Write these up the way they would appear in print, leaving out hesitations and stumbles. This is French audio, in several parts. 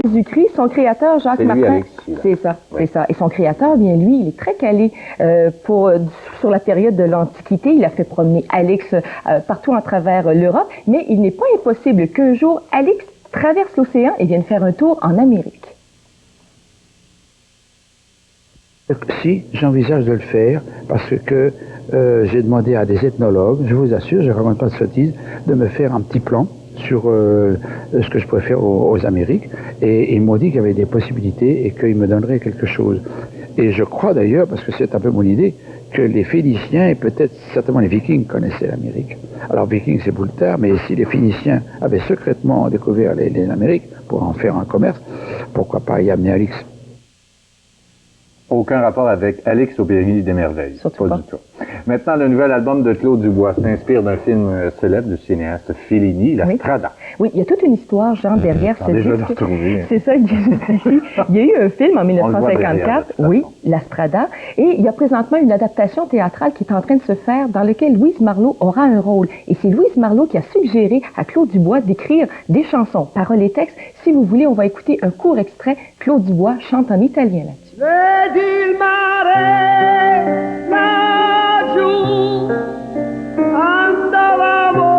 Jésus-Christ, son créateur, Jacques Martin, c'est ça, oui. C'est ça. Et son créateur, bien lui, il est très calé sur la période de l'Antiquité. Il a fait promener Alix partout à travers l'Europe, mais il n'est pas impossible qu'un jour, Alix traverse l'océan et vienne faire un tour en Amérique. Si, j'envisage de le faire, parce que j'ai demandé à des ethnologues, je vous assure, je ne raconte pas de sottise, de me faire un petit plan sur ce que je pourrais faire aux Amériques, et ils m'ont dit qu'il y avait des possibilités et qu'ils me donneraient quelque chose. Et je crois d'ailleurs, parce que c'est un peu mon idée, que les Phéniciens et peut-être certainement les Vikings connaissaient l'Amérique. Alors Vikings c'est plus tard, mais si les Phéniciens avaient secrètement découvert l'Amérique pour en faire un commerce, pourquoi pas y amener Alix? Aucun rapport avec Alix au pays des merveilles. Surtout pas du tout. Maintenant, le nouvel album de Claude Dubois s'inspire d'un film célèbre du cinéaste Fellini, La Strada. Oui, il y a toute une histoire, Jean, derrière ce disque. C'est ça, il y a eu un film en 1954, oui, La Strada, et il y a présentement une adaptation théâtrale qui est en train de se faire dans laquelle Louise Marleau aura un rôle. Et c'est Louise Marleau qui a suggéré à Claude Dubois d'écrire des chansons, paroles et textes. Si vous voulez, on va écouter un court extrait. Claude Dubois chante en italien là-dessus. Vedi il mare laggiù, andavamo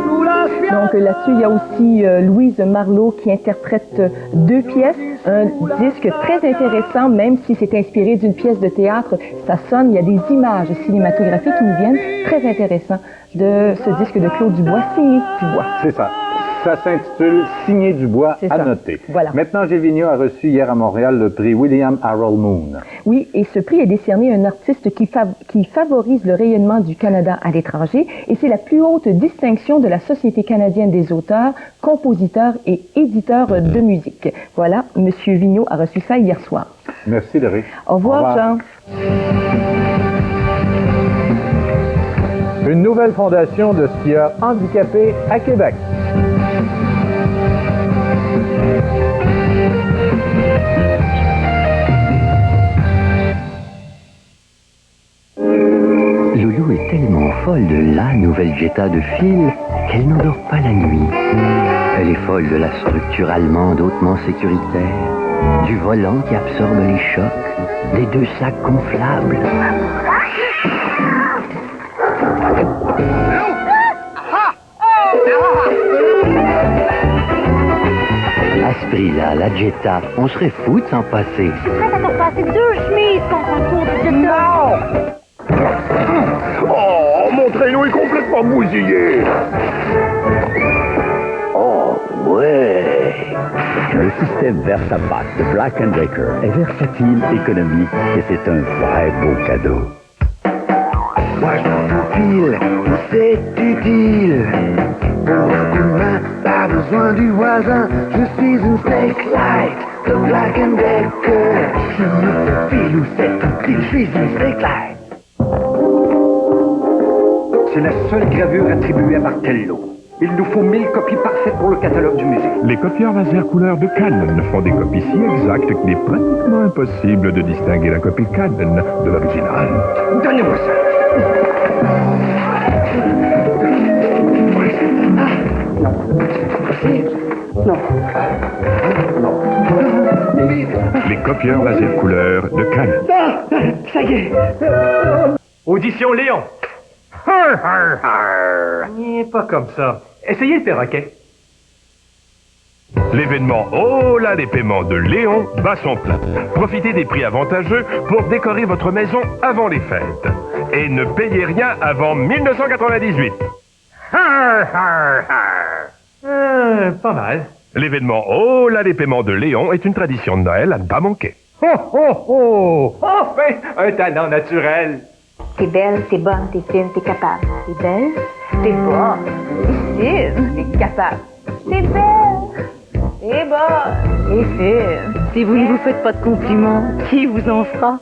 sulla spiaggia. Donc là-dessus, il y a aussi Louise Marleau qui interprète deux pièces, un disque très intéressant, même si c'est inspiré d'une pièce de théâtre, ça sonne, il y a des images cinématographiques qui nous viennent, très intéressant, de ce disque de Claude Dubois, signé Dubois. C'est ça. Ça s'intitule « Signé Dubois » à noter. Voilà. Maintenant, Gilles Vigneault a reçu hier à Montréal le prix William Harold Moon. Oui, et ce prix est décerné à un artiste qui favorise le rayonnement du Canada à l'étranger, et c'est la plus haute distinction de la Société canadienne des auteurs, compositeurs et éditeurs de musique. Voilà, M. Vigneault a reçu ça hier soir. Merci, Laurie. Au revoir, Jean. Une nouvelle fondation de skieurs handicapés à Québec. Loulou est tellement folle de la nouvelle Jetta de Phil qu'elle n'endort pas la nuit. Elle est folle de la structure allemande hautement sécuritaire, du volant qui absorbe les chocs, des deux sacs gonflables. À ce prix-là, la Jetta, on serait fou de s'en passer. Je suis prête à te repasser 2 chemises contre un tour de Jetta. Oh, mon traîneau est complètement bousillé. Oh, ouais. Le système Versamax de Black & Decker est versatile, économique et c'est un vrai beau cadeau. Moi je m'en faufile, c'est utile. Pour un coup de main, pas besoin du voisin. Je suis une Snake Light de Black & Decker. Je me faufile où c'est utile, je suis une Snake Light. C'est la seule gravure attribuée à Martello. Il nous faut 1000 copies parfaites pour le catalogue du musée. Les copieurs laser couleur de Canon font des copies si exactes qu'il est pratiquement impossible de distinguer la copie Canon de l'original. Donnez-moi ça. Non. Les copieurs laser couleur de Canon. Ah, ça y est. Audition Léon. Har, har, har. Pas comme ça. Essayez le perroquet. L'événement Oh là les paiements de Léon bat son plein. Profitez des prix avantageux pour décorer votre maison avant les fêtes. Et ne payez rien avant 1998. Har, har, har. Pas mal. L'événement Oh là les paiements de Léon est une tradition de Noël à ne pas manquer. Oh, oh, oh. Enfin, un talent naturel. T'es belle, t'es bonne, t'es fine, t'es capable. T'es belle, t'es bonne, t'es fine, t'es capable. T'es belle, t'es bonne, t'es fine. Si vous ne vous faites pas de compliments, qui vous en fera?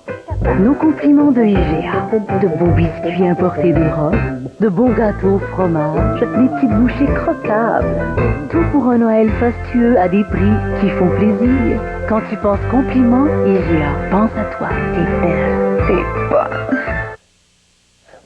Nos compliments de IGA. De beaux biscuits importés d'Europe, de bons gâteaux au fromage, des petites bouchées croquables. Tout pour un Noël fastueux à des prix qui font plaisir. Quand tu penses compliments, IGA pense à toi. T'es belle, t'es bonne.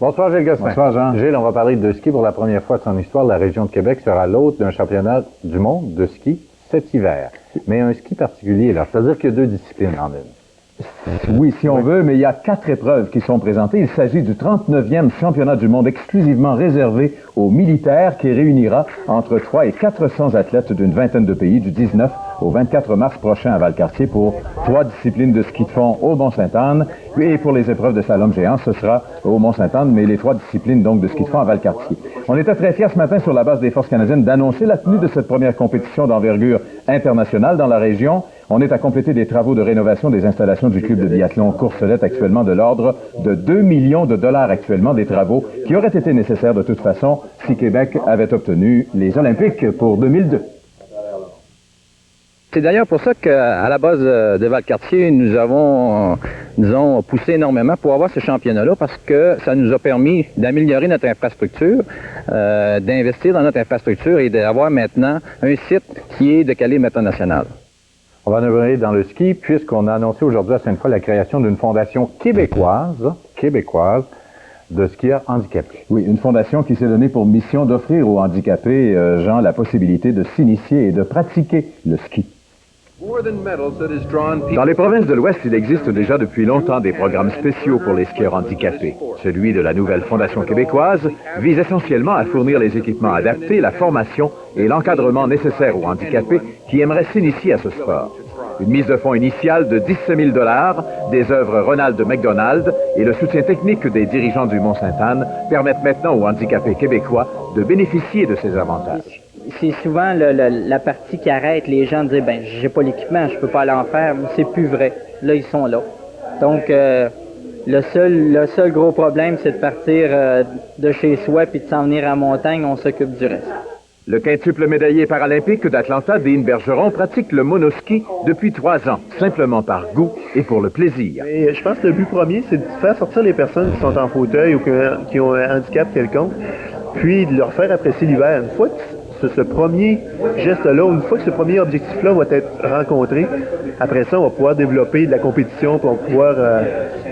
Bonsoir Gilles Gosselin. Bonsoir Jean. Gilles, on va parler de ski pour la première fois de son histoire. La région de Québec sera l'hôte d'un championnat du monde de ski cet hiver. Mais un ski particulier, là, c'est-à-dire qu'il y a 2 disciplines en une. Oui, si on veut, mais il y a 4 épreuves qui sont présentées. Il s'agit du 39e championnat du monde exclusivement réservé aux militaires qui réunira entre 300 et 400 athlètes d'une vingtaine de pays du 19 au 24 mars prochain à Valcartier pour 3 disciplines de ski de fond au Mont-Sainte-Anne. Et pour les épreuves de slalom géant, ce sera au Mont-Sainte-Anne, mais les 3 disciplines donc de ski de fond à Valcartier. On était très fiers ce matin sur la base des forces canadiennes d'annoncer la tenue de cette première compétition d'envergure internationale dans la région. On est à compléter des travaux de rénovation des installations du club de biathlon Courcelette, actuellement de l'ordre de 2 millions de dollars actuellement, des travaux qui auraient été nécessaires de toute façon si Québec avait obtenu les Olympiques pour 2002. C'est d'ailleurs pour ça qu'à la base de Valcartier, nous avons, disons, poussé énormément pour avoir ce championnat-là parce que ça nous a permis d'améliorer notre infrastructure, d'investir dans notre infrastructure et d'avoir maintenant un site qui est de calibre international. On va demeurer dans le ski puisqu'on a annoncé aujourd'hui à Sainte-Foy la création d'une fondation québécoise de skieurs handicapés. Oui, une fondation qui s'est donnée pour mission d'offrir aux handicapés, Jean, la possibilité de s'initier et de pratiquer le ski. Dans les provinces de l'Ouest, il existe déjà depuis longtemps des programmes spéciaux pour les skieurs handicapés. Celui de la nouvelle Fondation québécoise vise essentiellement à fournir les équipements adaptés, la formation et l'encadrement nécessaires aux handicapés qui aimeraient s'initier à ce sport. Une mise de fonds initiale de 17 000 $, des œuvres Ronald McDonald et le soutien technique des dirigeants du Mont-Sainte-Anne permettent maintenant aux handicapés québécois de bénéficier de ces avantages. C'est souvent la partie qui arrête les gens de dire « ben j'ai pas l'équipement, je peux pas aller en faire », mais c'est plus vrai. Là, ils sont là. Donc, le seul gros problème, c'est de partir de chez soi puis de s'en venir à la montagne, on s'occupe du reste. Le quintuple médaillé paralympique d'Atlanta, Dean Bergeron, pratique le monoski depuis 3 ans, simplement par goût et pour le plaisir. Et je pense que le but premier, c'est de faire sortir les personnes qui sont en fauteuil ou qui ont un handicap quelconque, puis de leur faire apprécier l'hiver. Une fois que ce premier geste-là, une fois que ce premier objectif-là va être rencontré, après ça, on va pouvoir développer de la compétition, puis on va pouvoir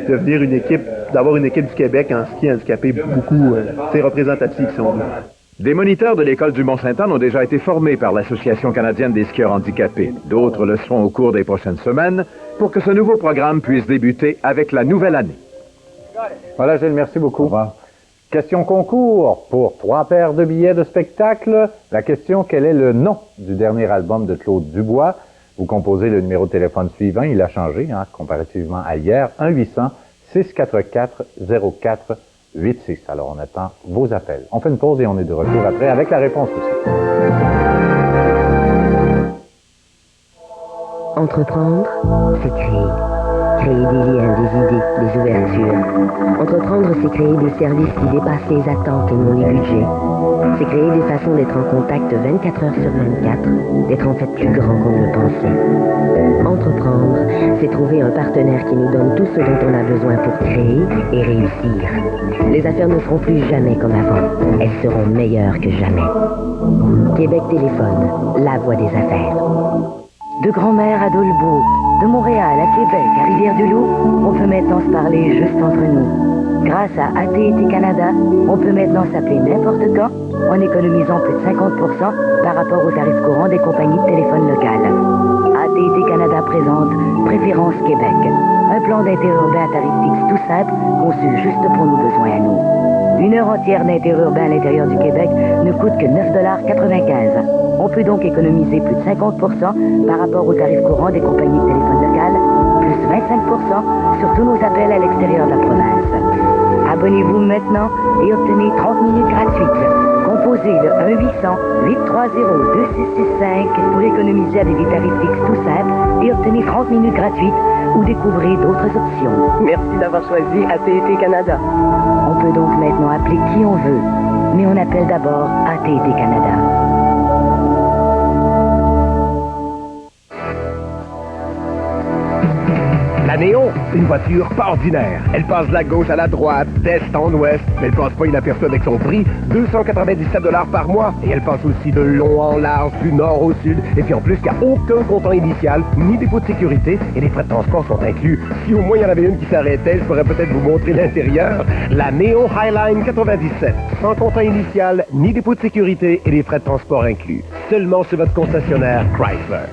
devenir une équipe, d'avoir une équipe du Québec en ski handicapé beaucoup représentative, si on veut. Des moniteurs de l'école du Mont-Sainte-Anne ont déjà été formés par l'Association canadienne des skieurs handicapés. D'autres le seront au cours des prochaines semaines pour que ce nouveau programme puisse débuter avec la nouvelle année. Voilà, Gilles, merci beaucoup. Au revoir. Question concours pour 3 paires de billets de spectacle. La question, quel est le nom du dernier album de Claude Dubois? Vous composez le numéro de téléphone suivant, il a changé, comparativement à hier, 1-800-644-0486. Alors, on attend vos appels. On fait une pause et on est de retour après avec la réponse aussi. Entreprendre, c'est créer. Créer des liens, des idées, des ouvertures. Entreprendre, c'est créer des services qui dépassent les attentes et non les budgets. C'est créer des façons d'être en contact 24 heures sur 24, d'être en fait plus grand qu'on ne le pensait. Entreprendre, c'est trouver un partenaire qui nous donne tout ce dont on a besoin pour créer et réussir. Les affaires ne seront plus jamais comme avant. Elles seront meilleures que jamais. Québec Téléphone, la voix des affaires. De grand-mère à Dolbeau, de Montréal à Québec, à Rivière-du-Loup, on peut maintenant se parler juste entre nous. Grâce à AT&T Canada, on peut maintenant s'appeler n'importe quand en économisant plus de 50% par rapport aux tarifs courants des compagnies de téléphone locales. AT&T Canada présente Préférence Québec, un plan d'interurbain à tarif fixe tout simple, conçu juste pour nos besoins à nous. 1 heure entière d'interurbain à l'intérieur du Québec ne coûte que 9,95 $. On peut donc économiser plus de 50% par rapport aux tarifs courants des compagnies de téléphone locales, plus 25% sur tous nos appels à l'extérieur de la province. Abonnez-vous maintenant et obtenez 30 minutes gratuites. Composez le 1-800-830-2665 pour économiser avec des tarifs fixes tout simples et obtenez 30 minutes gratuites ou découvrez d'autres options. Merci d'avoir choisi AT&T Canada. On peut donc maintenant appeler qui on veut, mais on appelle d'abord AT&T Canada. La Néon, c'est une voiture pas ordinaire. Elle passe de la gauche à la droite, d'est en ouest, mais elle passe pas inaperçue avec son prix, 297 $ par mois. Et elle passe aussi de long en large, du nord au sud. Et puis en plus, il n'y a aucun comptant initial, ni dépôt de sécurité, et les frais de transport sont inclus. Si au moins il y en avait une qui s'arrêtait, je pourrais peut-être vous montrer l'intérieur. La Néon Highline 97, sans comptant initial, ni dépôt de sécurité, et les frais de transport inclus. seulement chez votre concessionnaire Chrysler.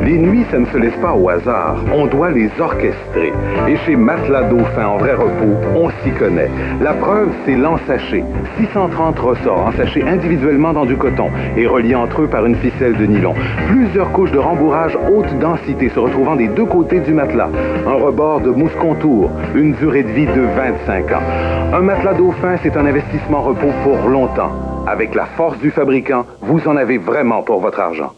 Les nuits, ça ne se laisse pas au hasard. On doit les orchestrer. Et chez Matelas Dauphin en vrai repos, on s'y connaît. La preuve, c'est l'ensachet. 630 ressorts ensachés individuellement dans du coton et reliés entre eux par une ficelle de nylon. Plusieurs couches de rembourrage haute densité se retrouvant des deux côtés du matelas. Un rebord de mousse contour. Une durée de vie de 25 ans. Un Matelas Dauphin, c'est un investissement repos pour longtemps. Avec la force du fabricant, vous en avez vraiment pour votre argent.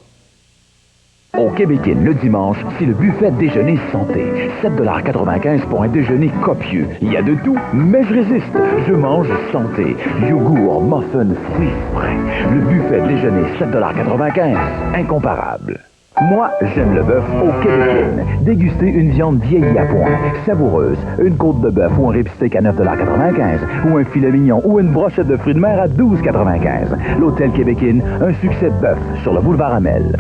Au Québécois, le dimanche, c'est le buffet déjeuner santé. 7,95 $ pour un déjeuner copieux. Il y a de tout, mais je résiste. Je mange santé. Yogourt, muffin, fruits frais. Le buffet déjeuner, 7,95 $. Incomparable. Moi, j'aime le bœuf au Québécois. Déguster une viande vieillie à point, savoureuse. Une côte de bœuf ou un ribsteak à 9,95 $. Ou un filet mignon ou une brochette de fruits de mer à 12,95 $. L'Hôtel Québécois, un succès bœuf sur le boulevard Amel.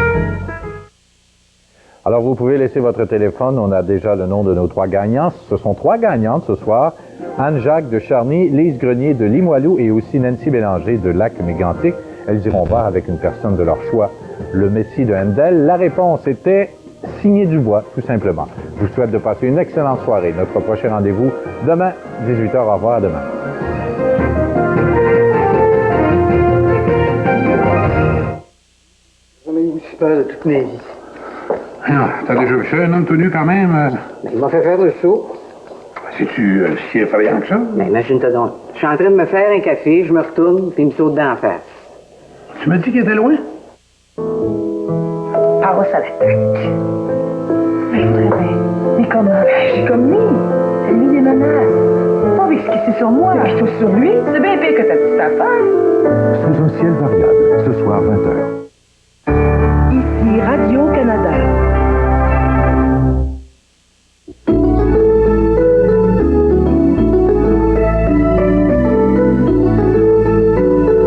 Alors, vous pouvez laisser votre téléphone. On a déjà le nom de nos 3 gagnants. Ce sont 3 gagnantes ce soir. Anne-Jacques de Charny, Lise Grenier de Limoilou et aussi Nancy Bélanger de Lac-Mégantic. Elles iront voir avec une personne de leur choix le Messie de Handel. La réponse était Signé Dubois, tout simplement. Je vous souhaite de passer une excellente soirée. Notre prochain rendez-vous demain, 18h. Au revoir, à demain. Jamais eu aussi peur de toute ma vie. Non, t'as déjà vu ça, un homme tout nu quand même? Il m'a fait faire le saut. C'est-tu si effrayant que ça? Mais imagine-toi donc. Je suis en train de me faire un café, je me retourne, puis il me saute d'en face. Tu m'as dit qu'il était loin? Ah, ça l'attaque. Mais je voudrais bien. Mais comment? J'ai commis. C'est lui des menaces. Pas avec ce qui c'est sur moi. Et puis tout sur lui. C'est bien pire que ta petite affaire. Sous un ciel variable, ce soir 20h. Ici Radio-Canada.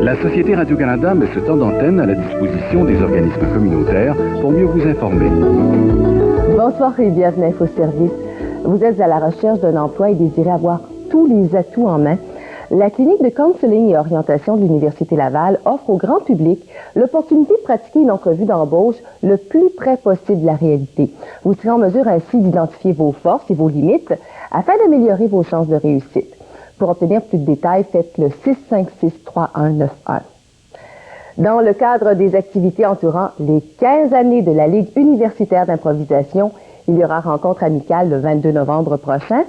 La Société Radio-Canada met ce temps d'antenne à la disposition des organismes communautaires pour mieux vous informer. Bonsoir et bienvenue à InfoService. Vous êtes à la recherche d'un emploi et désirez avoir tous les atouts en main. La clinique de counseling et orientation de l'Université Laval offre au grand public l'opportunité de pratiquer une entrevue d'embauche le plus près possible de la réalité. Vous serez en mesure ainsi d'identifier vos forces et vos limites afin d'améliorer vos chances de réussite. Pour obtenir plus de détails, faites le 656-3191. Dans le cadre des activités entourant les 15 années de la Ligue universitaire d'improvisation, il y aura rencontre amicale le 22 novembre prochain.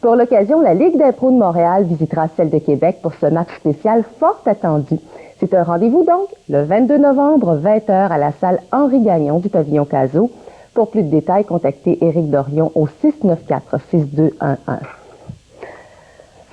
Pour l'occasion, la Ligue d'impro de Montréal visitera celle de Québec pour ce match spécial fort attendu. C'est un rendez-vous donc le 22 novembre, 20h à la salle Henri Gagnon du pavillon Cazot. Pour plus de détails, contactez Éric Dorion au 694-6211.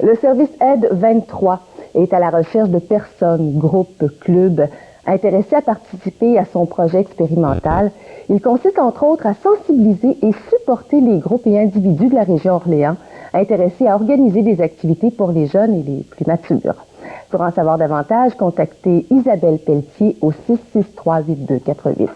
Le service Aide 23 est à la recherche de personnes, groupes, clubs intéressés à participer à son projet expérimental. Il consiste entre autres à sensibiliser et supporter les groupes et individus de la région Orléans intéressés à organiser des activités pour les jeunes et les plus matures. Pour en savoir davantage, contactez Isabelle Pelletier au 663-8248.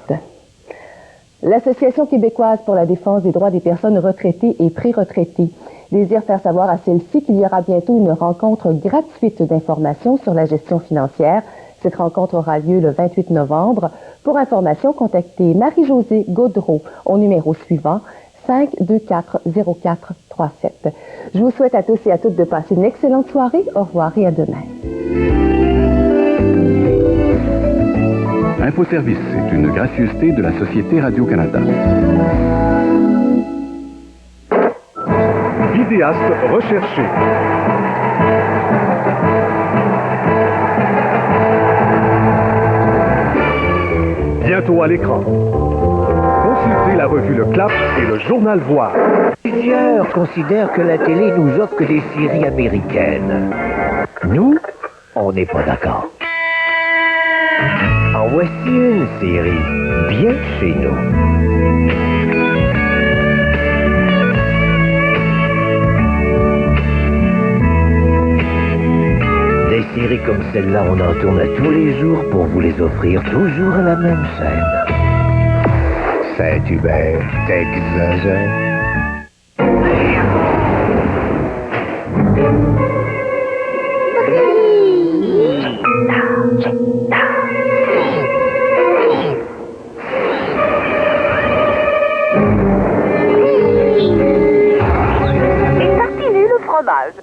L'Association québécoise pour la défense des droits des personnes retraitées et pré-retraitées désire faire savoir à celle-ci qu'il y aura bientôt une rencontre gratuite d'information sur la gestion financière. Cette rencontre aura lieu le 28 novembre. Pour information, contactez Marie-Josée Gaudreau au numéro suivant 524-0437. Je vous souhaite à tous et à toutes de passer une excellente soirée. Au revoir et à demain. InfoService est une gracieuseté de la Société Radio-Canada. Vidéaste recherché. Bientôt à l'écran. Consultez la revue Le Clap et le journal Voir. Plusieurs considèrent que la télé nous offre que des séries américaines. Nous, on n'est pas d'accord. En voici une série, bien chez nous. Des séries comme celle-là, on en tourne tous les jours pour vous les offrir toujours à la même chaîne. Saint-Hubert, t'exagères. fromage.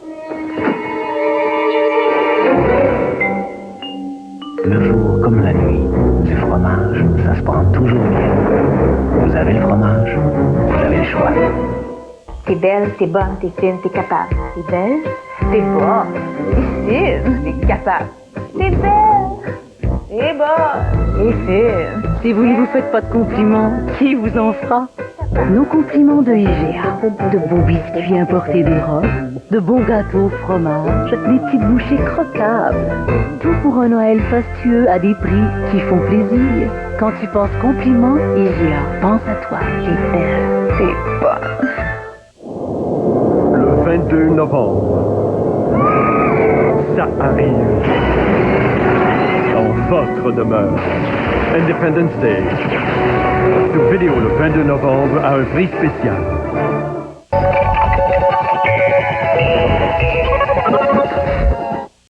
Le jour comme la nuit, du fromage, ça se prend toujours bien. Vous avez le fromage, vous avez le choix. T'es belle, t'es bonne, t'es fine, t'es capable. T'es belle, t'es bonne, t'es fine, t'es capable. T'es belle, t'es bonne, t'es fine. Si vous ne vous faites pas de compliments, qui vous en fera? Nos compliments de IGA. De beaux biscuits importés d'Europe, de bons gâteaux au fromage, des petites bouchées croquables. Tout pour un Noël fastueux à des prix qui font plaisir. Quand tu penses compliments, IGA, pense à toi. T'es belle, t'es bonne. Le 22 novembre, ça arrive. Dans votre demeure. Independence Day. Ce vidéo le 22 novembre a un prix spécial.